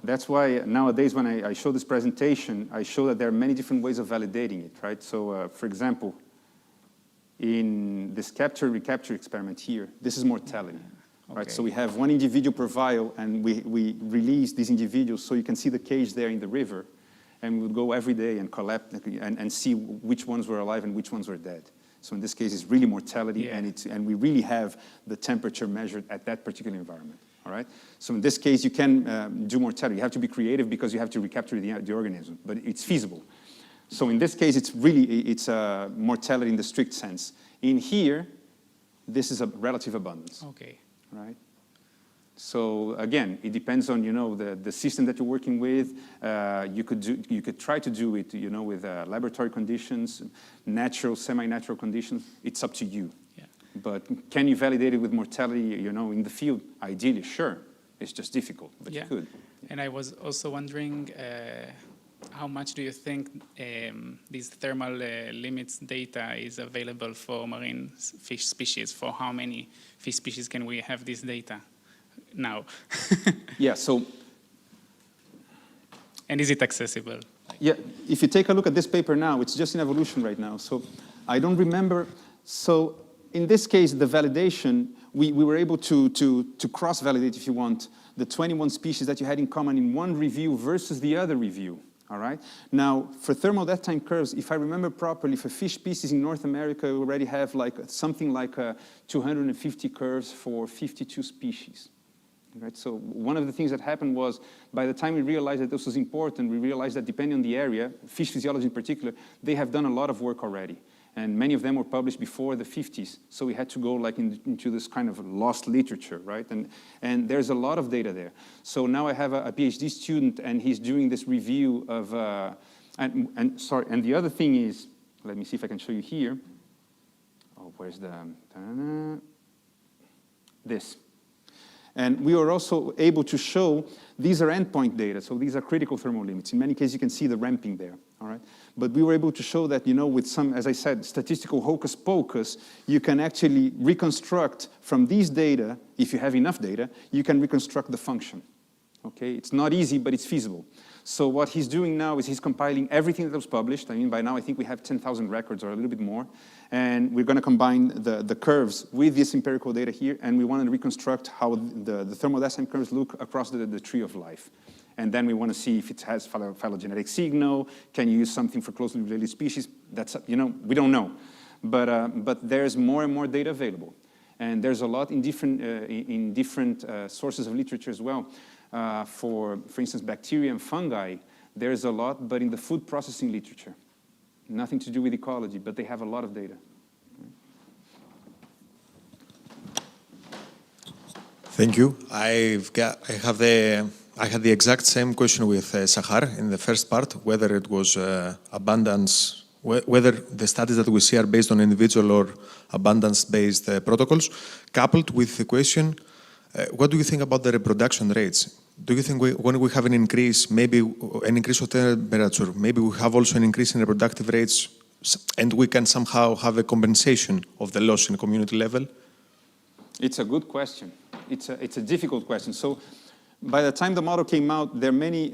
that's why nowadays when I show this presentation, I show that there are many different ways of validating it, right? So for example, in this capture-recapture experiment here, this is mortality, right? Okay. So we have one individual per vial, and we release these individuals, so you can see the cage there in the river, and we would go every day and collect and see which ones were alive and which ones were dead. So in this case, it's really mortality, Yeah. and we really have the temperature measured at that particular environment. All right. So in this case, you can do mortality. You have to be creative because you have to recapture the organism, but it's feasible. So in this case, it's mortality in the strict sense. In here, this is a relative abundance. Okay. Right. So again, it depends on the system that you're working with. You could try to do it with laboratory conditions, natural, semi-natural conditions. It's up to you. But can you validate it with mortality, in the field? Ideally, sure. It's just difficult, but you could. And I was also wondering, how much do you think these thermal limits data is available for marine fish species? For how many fish species can we have this data now? Yeah, so... And is it accessible? Yeah, if you take a look at this paper now, it's just in evolution right now. So I don't remember... So... In this case, the validation, we were able to cross-validate, if you want, the 21 species that you had in common in one review versus the other review, all right? Now, for thermal death time curves, if I remember properly, for fish species in North America, we already have something like 250 curves for 52 species. Right? So one of the things that happened was, by the time we realized that this was important, we realized that depending on the area, fish physiology in particular, they have done a lot of work already. And many of them were published before the 50s. So we had to go into this kind of lost literature, right? And there's a lot of data there. So now I have a PhD student, and he's doing this review of, and the other thing is, let me see if I can show you here. Oh, where's the, this. And we were also able to show these are endpoint data, so these are critical thermal limits. In many cases, you can see the ramping there, all right? But we were able to show that, with some, as I said, statistical hocus pocus, you can actually reconstruct from these data, if you have enough data, you can reconstruct the function, okay? It's not easy, but it's feasible. So what he's doing now is he's compiling everything that was published. I mean, by now, I think we have 10,000 records or a little bit more. And we're going to combine the curves with this empirical data here, and we want to reconstruct how the thermal death time curves look across the tree of life. And then we want to see if it has phylogenetic signal. Can you use something for closely related species? That's, we don't know. But there's more and more data available. And there's a lot in different sources of literature as well. For instance, bacteria and fungi, there's a lot, but in the food processing literature. Nothing to do with ecology, but they have a lot of data. Thank you. I had the exact same question with Sahar in the first part, whether it was abundance, whether the studies that we see are based on individual or abundance-based protocols, coupled with the question, what do you think about the reproduction rates? Do you think when we have an increase, maybe an increase of temperature, maybe we have also an increase in reproductive rates, and we can somehow have a compensation of the loss in community level? It's a good question. It's a difficult question. So by the time the model came out, there are many,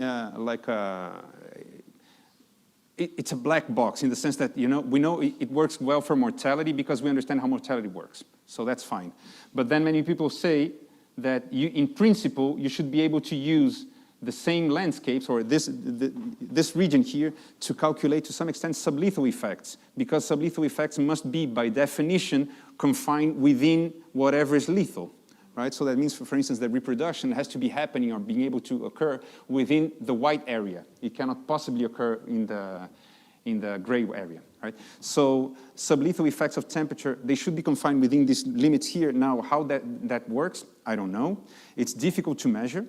it's a black box in the sense that, we know it works well for mortality because we understand how mortality works. So that's fine. But then many people say, that in principle, you should be able to use the same landscapes, or this region here, to calculate to some extent sublethal effects, because sublethal effects must be, by definition, confined within whatever is lethal. Right? So that means, for instance, that reproduction has to be happening or being able to occur within the white area. It cannot possibly occur in the gray area. Right? So sublethal effects of temperature, they should be confined within these limits here. Now, how that works, I don't know. It's difficult to measure.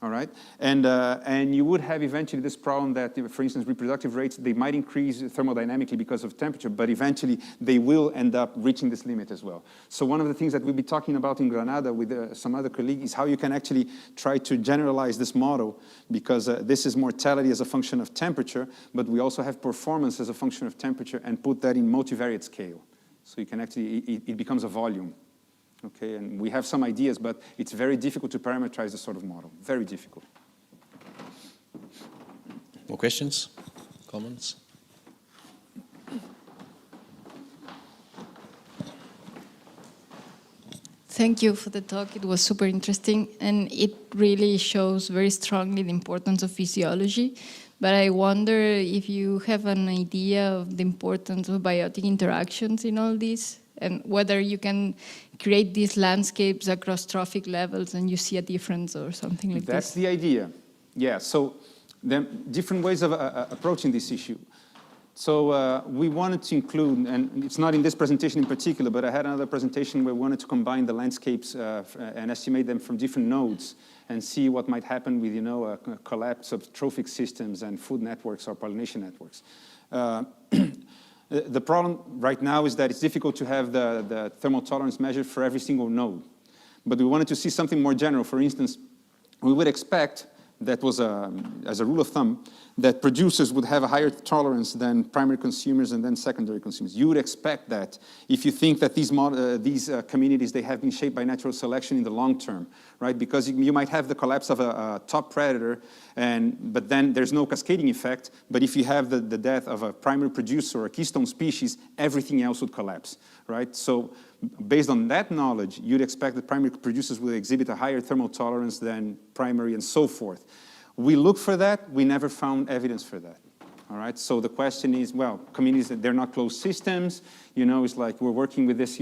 All right, and you would have eventually this problem that, for instance, reproductive rates, they might increase thermodynamically because of temperature, but eventually they will end up reaching this limit as well. So one of the things that we'll be talking about in Granada with some other colleagues is how you can actually try to generalize this model, because this is mortality as a function of temperature, but we also have performance as a function of temperature, and put that in multivariate scale. So you can actually, it becomes a volume. Okay, and we have some ideas, but it's very difficult to parameterize this sort of model. Very difficult. More questions? Comments? Thank you for the talk. It was super interesting, and it really shows very strongly the importance of physiology. But I wonder if you have an idea of the importance of biotic interactions in all this, and whether you can create these landscapes across trophic levels and you see a difference or something like That's this. the idea. Yeah, so there are different ways of approaching this issue. So we wanted to include, and it's not in this presentation in particular, but I had another presentation where we wanted to combine the landscapes and estimate them from different nodes and see what might happen with, a collapse of trophic systems and food networks or pollination networks. The problem right now is that it's difficult to have the thermal tolerance measured for every single node. But we wanted to see something more general. For instance, we would expect, that was as a rule of thumb, that producers would have a higher tolerance than primary consumers and then secondary consumers. You would expect that if you think that these communities, they have been shaped by natural selection in the long term, right? Because you might have the collapse of a top predator, but then there's no cascading effect. But if you have the death of a primary producer or a keystone species, everything else would collapse, right? So based on that knowledge, you'd expect that primary producers will exhibit a higher thermal tolerance than primary and so forth. We looked for that, we never found evidence for that. All right, so the question is, well, communities, they're not closed systems, it's like we're working with this,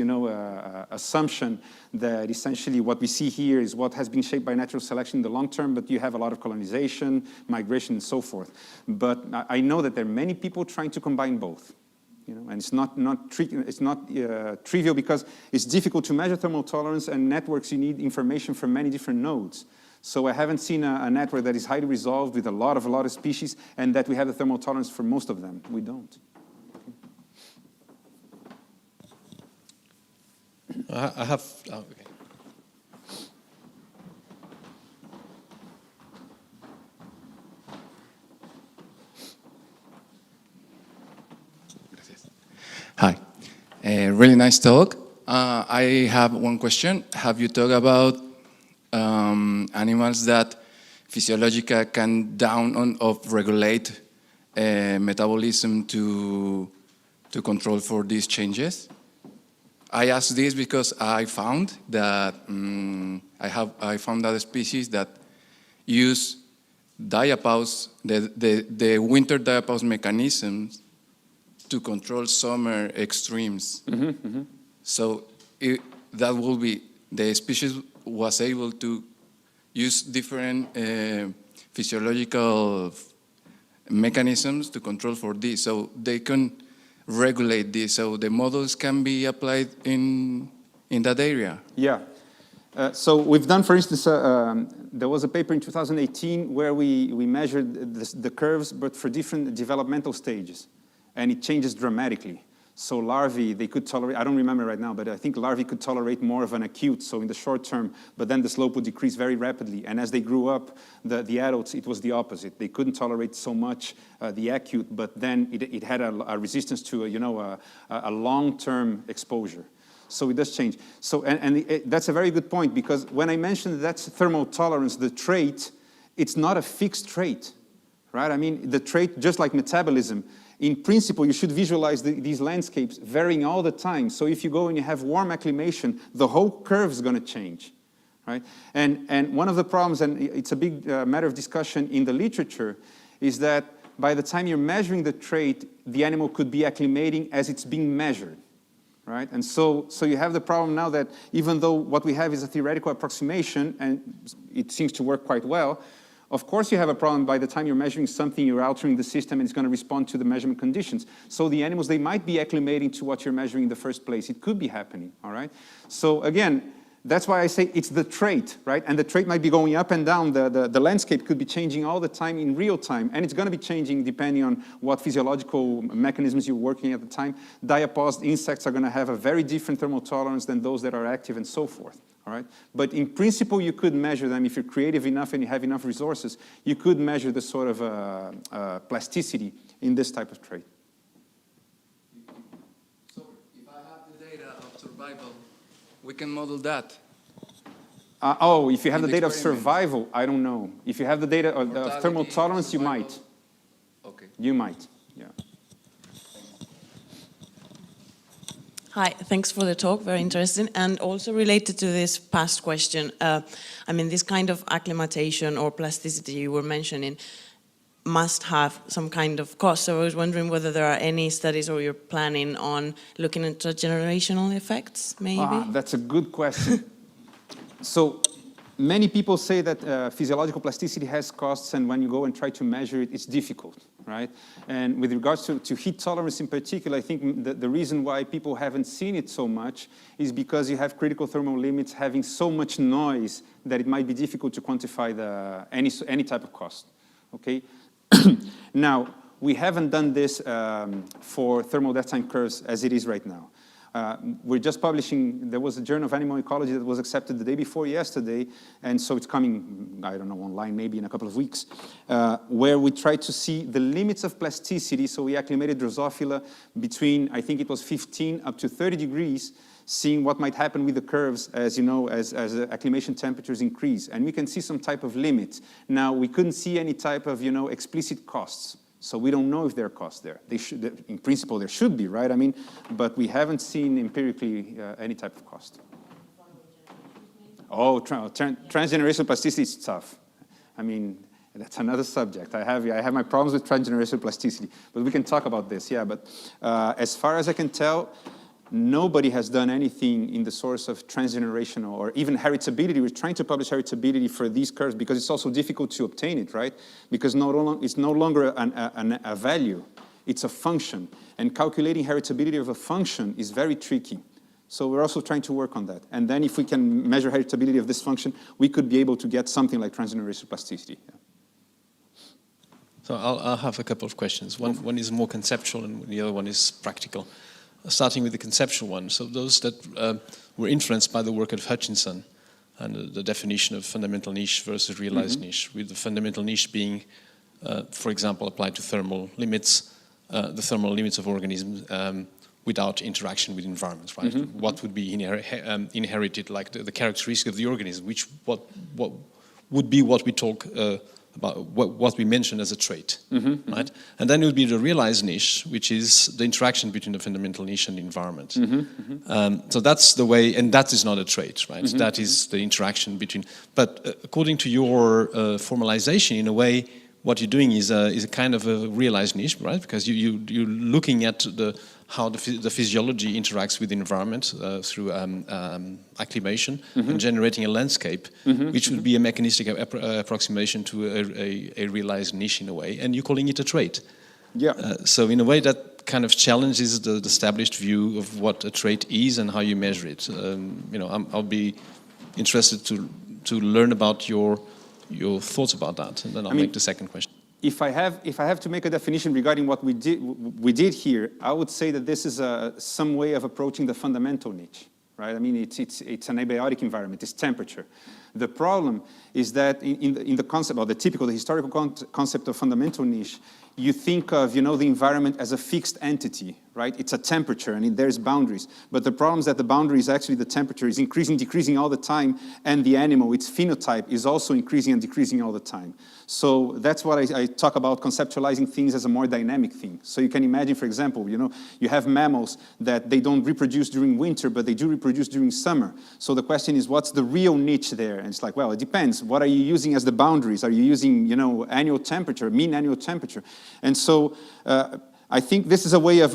assumption that essentially what we see here is what has been shaped by natural selection in the long term, but you have a lot of colonization, migration, and so forth. But I know that there are many people trying to combine both. And it's not trivial, because it's difficult to measure thermal tolerance, and networks, you need information from many different nodes. So I haven't seen a network that is highly resolved with a lot of species, and that we have the thermal tolerance for most of them. We don't. I have. Oh, okay. Hi, really nice talk. I have one question. Have you talked about animals that physiologically can down on of regulate metabolism to control for these changes? I ask this because I found that I found other species that use diapause, the winter diapause mechanisms to control summer extremes. Mm-hmm, mm-hmm. So that will be, the species was able to use different physiological mechanisms to control for this, so they can regulate this, so the models can be applied in that area. Yeah. So we've done, for instance, there was a paper in 2018 where we measured the curves, but for different developmental stages, and it changes dramatically. So larvae, they could tolerate, I don't remember right now, but I think larvae could tolerate more of an acute, so in the short term, but then the slope would decrease very rapidly. And as they grew up, the adults, it was the opposite. They couldn't tolerate so much the acute, but then it had a resistance to a long-term exposure. So it does change. So, that's a very good point, because when I mentioned that's thermal tolerance, the trait, it's not a fixed trait, right? I mean, the trait, just like metabolism, in principle, you should visualize these landscapes varying all the time. So if you go and you have warm acclimation, the whole curve is going to change, right? And one of the problems, and it's a big matter of discussion in the literature, is that by the time you're measuring the trait, the animal could be acclimating as it's being measured, right? And so you have the problem now that even though what we have is a theoretical approximation, and it seems to work quite well, of course you have a problem by the time you're measuring something, you're altering the system and it's going to respond to the measurement conditions. So the animals, they might be acclimating to what you're measuring in the first place. It could be happening, all right? So again, that's why I say it's the trait, right? And the trait might be going up and down. The landscape could be changing all the time in real time. And it's going to be changing depending on what physiological mechanisms you're working at the time. Diapause insects are going to have a very different thermal tolerance than those that are active and so forth, all right? But in principle, you could measure them. If you're creative enough and you have enough resources, you could measure the sort of plasticity in this type of trait. So if I have the data of survival, we can model that. If you have the data of survival, I don't know. If you have the data of thermal tolerance, survival. You might. Okay. You might, yeah. Hi, thanks for the talk, very interesting. And also related to this past question, I mean, this kind of acclimatization or plasticity you were mentioning must have some kind of cost. So I was wondering whether there are any studies or you're planning on looking at generational effects, maybe? That's a good question. So many people say that physiological plasticity has costs, and when you go and try to measure it, it's difficult, right? And with regards to heat tolerance in particular, I think the reason why people haven't seen it so much is because you have critical thermal limits having so much noise that it might be difficult to quantify any type of cost, okay? Now, we haven't done this for thermal death time curves as it is right now. We're just publishing, there was a Journal of Animal Ecology that was accepted the day before yesterday, and so it's coming, I don't know, online maybe in a couple of weeks, where we tried to see the limits of plasticity. So we acclimated Drosophila between, I think it was 15 up to 30 degrees, seeing what might happen with the curves as, you know, as acclimation temperatures increase. And we can see some type of limit. Now, we couldn't see any type of, you know, explicit costs. So we don't know if there are costs there. They should, in principle, there should be, right? I mean, but we haven't seen empirically any type of cost. Oh, transgenerational plasticity is tough. I mean, that's another subject. I have my problems with transgenerational plasticity, but we can talk about this, yeah. But as far as I can tell, nobody has done anything in the source of transgenerational or even heritability. We're trying to publish heritability for these curves because it's also difficult to obtain it, right? Because it's no longer a value, it's a function. And calculating heritability of a function is very tricky. So we're also trying to work on that. And then if we can measure heritability of this function, we could be able to get something like transgenerational plasticity. Yeah. So I'll have a couple of questions. One is more conceptual and the other one is practical. Starting with the conceptual one, so those that were influenced by the work of Hutchinson and the definition of fundamental niche versus realized niche, with the fundamental niche being, for example, applied to thermal limits, the thermal limits of organisms without interaction with environments, right? What would be inherited, like the characteristic of the organism, what would be what we talk about what we mention as a trait, right? And then it would be the realized niche, which is the interaction between the fundamental niche and the environment. So that's the way, and that is not a trait, right? That is the interaction between, but according to your formalization, in a way, what you're doing is a kind of a realized niche, right? Because you're looking at how the physiology interacts with the environment through acclimation and generating a landscape, which would be a mechanistic approximation to a realized niche in a way, and you're calling it a trait. Yeah. So in a way that kind of challenges the established view of what a trait is and how you measure it. You know, I'll be interested to learn about your thoughts about that, and then I'll make the second question. If I have to make a definition regarding what we did here, I would say that this is some way of approaching the fundamental niche, right? I mean, it's an abiotic environment, it's temperature. The problem is that in the concept, or the historical concept of fundamental niche, you think of, the environment as a fixed entity, right? It's a temperature, and there's boundaries. But the problem is that the boundary is actually the temperature is increasing, decreasing all the time, and the animal, its phenotype, is also increasing and decreasing all the time. So that's what I talk about conceptualizing things as a more dynamic thing. So you can imagine, for example, you have mammals that they don't reproduce during winter, but they do reproduce during summer. So the question is, what's the real niche there? And it's like, well, it depends. What are you using as the boundaries? Are you using, annual temperature, mean annual temperature? And so I think this is a way of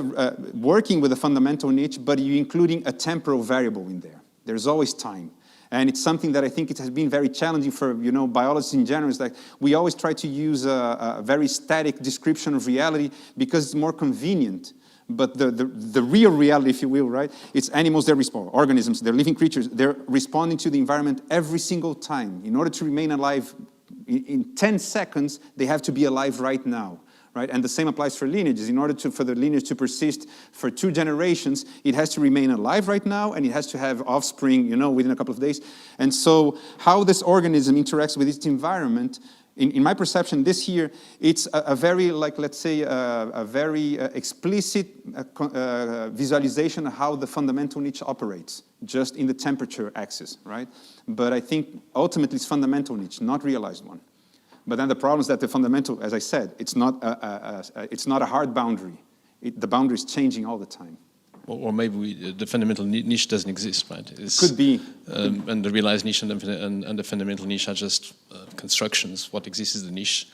working with a fundamental niche, but you're including a temporal variable in there. There's always time. And it's something that I think it has been very challenging for, biologists in general, is that we always try to use a very static description of reality because it's more convenient. But the real reality, if you will, right, it's animals that respond, organisms, they're living creatures, they're responding to the environment every single time. In order to remain alive in 10 seconds, they have to be alive right now. Right? And the same applies for lineages. In order for the lineage to persist for 2 generations, it has to remain alive right now, and it has to have offspring, within a couple of days. And so how this organism interacts with its environment, in my perception this year, it's a very, let's say, a very explicit visualization of how the fundamental niche operates, just in the temperature axis, right? But I think ultimately it's fundamental niche, not realized one. But then the problem is that the fundamental, as I said, it's not a hard boundary. The boundary is changing all the time. Or maybe the fundamental niche doesn't exist, right? Could be. And the realized niche and the fundamental niche are just constructions. What exists is the niche.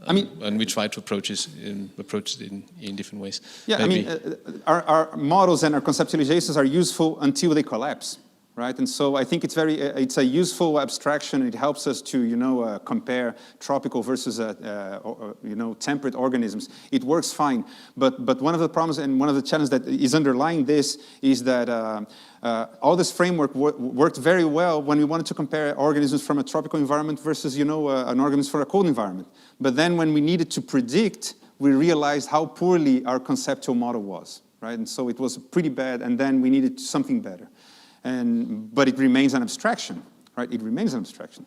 And we try to approach it in different ways. Yeah, maybe. Our models and our conceptualizations are useful until they collapse. Right? And so I think it's a useful abstraction. It helps us to, compare tropical versus, temperate organisms. It works fine. But one of the problems and one of the challenges that is underlying this is that all this framework worked very well when we wanted to compare organisms from a tropical environment versus, an organism from a cold environment. But then when we needed to predict, we realized how poorly our conceptual model was. Right? And so it was pretty bad, and then we needed something better. But it remains an abstraction, right? It remains an abstraction.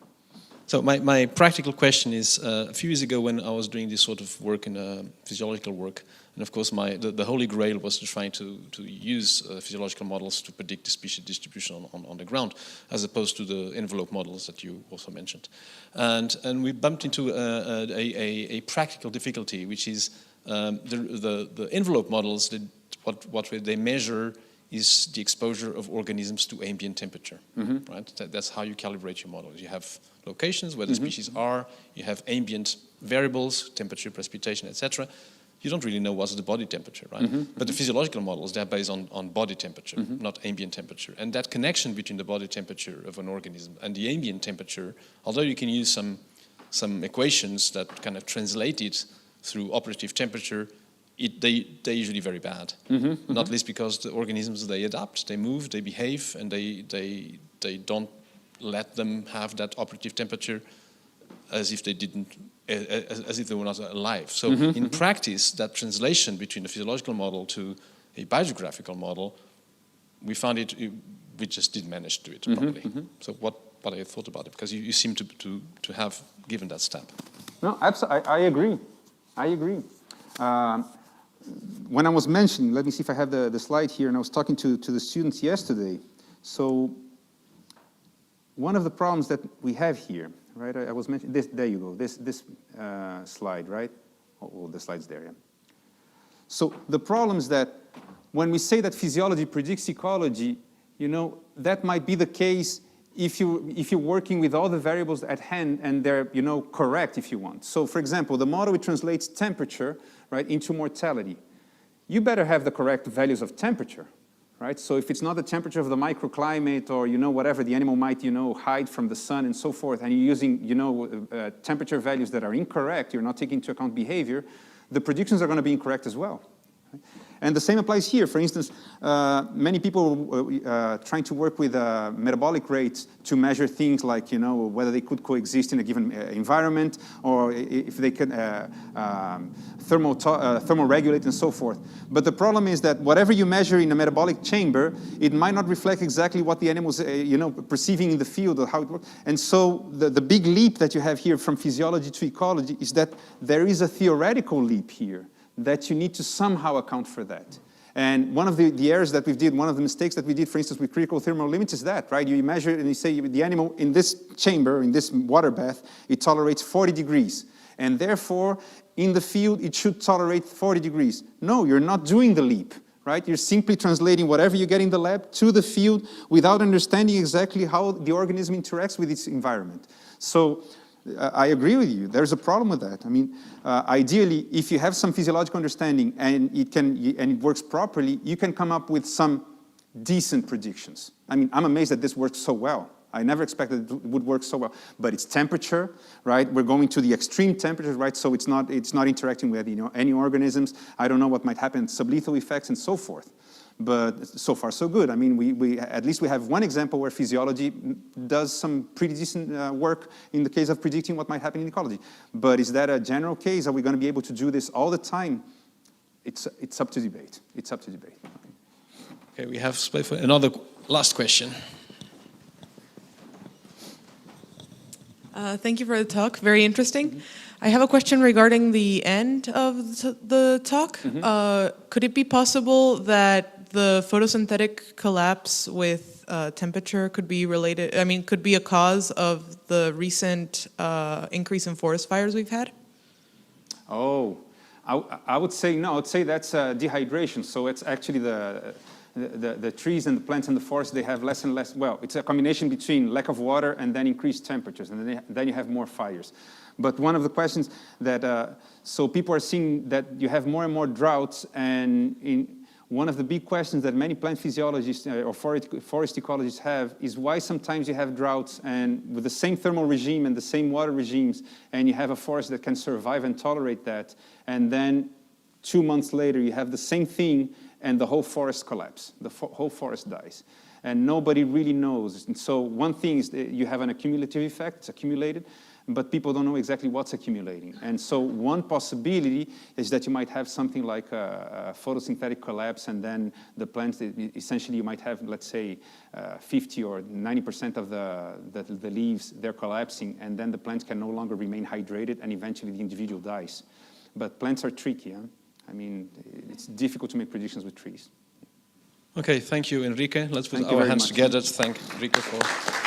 So my practical question is, a few years ago when I was doing this sort of work in physiological work, and of course the holy grail was to try to use physiological models to predict the species distribution on the ground, as opposed to the envelope models that you also mentioned. And we bumped into a practical difficulty, which is the envelope models, what they measure is the exposure of organisms to ambient temperature, right? That's how you calibrate your models. You have locations where the species are, you have ambient variables, temperature, precipitation, etc. You don't really know what's the body temperature, right? But the physiological models, they're based on body temperature, not ambient temperature. And that connection between the body temperature of an organism and the ambient temperature, although you can use some equations that kind of translate it through operative temperature, they're usually very bad. Not least because the organisms, they adapt, they move, they behave, and they don't let them have that operative temperature as if they were not alive. So in practice, that translation between the physiological model to a biogeographical model, we found we just didn't manage to do it properly. So what are your thoughts about it? Because you seem to have given that step. No, absolutely. I agree. When I was mentioning, let me see if I have the slide here, and I was talking to the students yesterday. So one of the problems that we have here, right, I was mentioning this, there you go, this slide, right? Oh, the slide's there, yeah. So the problem is that when we say that physiology predicts ecology, that might be the case if you're working with all the variables at hand and they're, correct if you want. So for example, the model, it translates temperature, right, into mortality. You better have the correct values of temperature, right? So if it's not the temperature of the microclimate or, whatever, the animal might, hide from the sun and so forth, and you're using, temperature values that are incorrect, you're not taking into account behavior, the predictions are going to be incorrect as well. Right? And the same applies here. For instance, many people trying to work with metabolic rates to measure things like, whether they could coexist in a given environment, or if they can thermoregulate and so forth. But the problem is that whatever you measure in a metabolic chamber, it might not reflect exactly what the animal's perceiving in the field or how it works. And so the big leap that you have here from physiology to ecology is that there is a theoretical leap here that you need to somehow account for that. And one of the errors that we did, one of the mistakes that we did, for instance, with critical thermal limits is that, right? You measure and you say the animal in this chamber, in this water bath, it tolerates 40 degrees. And therefore, in the field, it should tolerate 40 degrees. No, you're not doing the leap, right? You're simply translating whatever you get in the lab to the field without understanding exactly how the organism interacts with its environment. So I agree with you. There's a problem with that. I mean, ideally, if you have some physiological understanding and it works properly, you can come up with some decent predictions. I mean, I'm amazed that this works so well. I never expected it would work so well. But it's temperature, right? We're going to the extreme temperatures, right? So it's not interacting with any organisms. I don't know what might happen, sublethal effects and so forth. But so far, so good. I mean, we at least we have one example where physiology does some pretty decent work in the case of predicting what might happen in ecology. But is that a general case? Are we going to be able to do this all the time? It's up to debate. It's up to debate. Okay, we have space for another last question. Thank you for the talk. Very interesting. I have a question regarding the end of the talk. Could it be possible that the photosynthetic collapse with temperature could be related, could be a cause of the recent increase in forest fires we've had? Oh, I would say no. I would say that's dehydration. So it's actually the trees and the plants and the forest, they have less and less, well, it's a combination between lack of water and then increased temperatures, and then you have more fires. But one of the questions that, so people are seeing that you have more and more droughts, and one of the big questions that many plant physiologists or forest ecologists have is why sometimes you have droughts and with the same thermal regime and the same water regimes, and you have a forest that can survive and tolerate that, and then 2 months later you have the same thing and the whole forest collapses, the whole forest dies. And nobody really knows. And so one thing is that you have an accumulative effect, it's accumulated, but people don't know exactly what's accumulating. And so one possibility is that you might have something like a photosynthetic collapse, and then the plants, essentially you might have, let's say, 50 or 90% of the leaves, they're collapsing, and then the plants can no longer remain hydrated, and eventually the individual dies. But plants are tricky, huh? I mean, it's difficult to make predictions with trees. Okay, thank you, Enrique. Let's put our hands together to thank Enrique for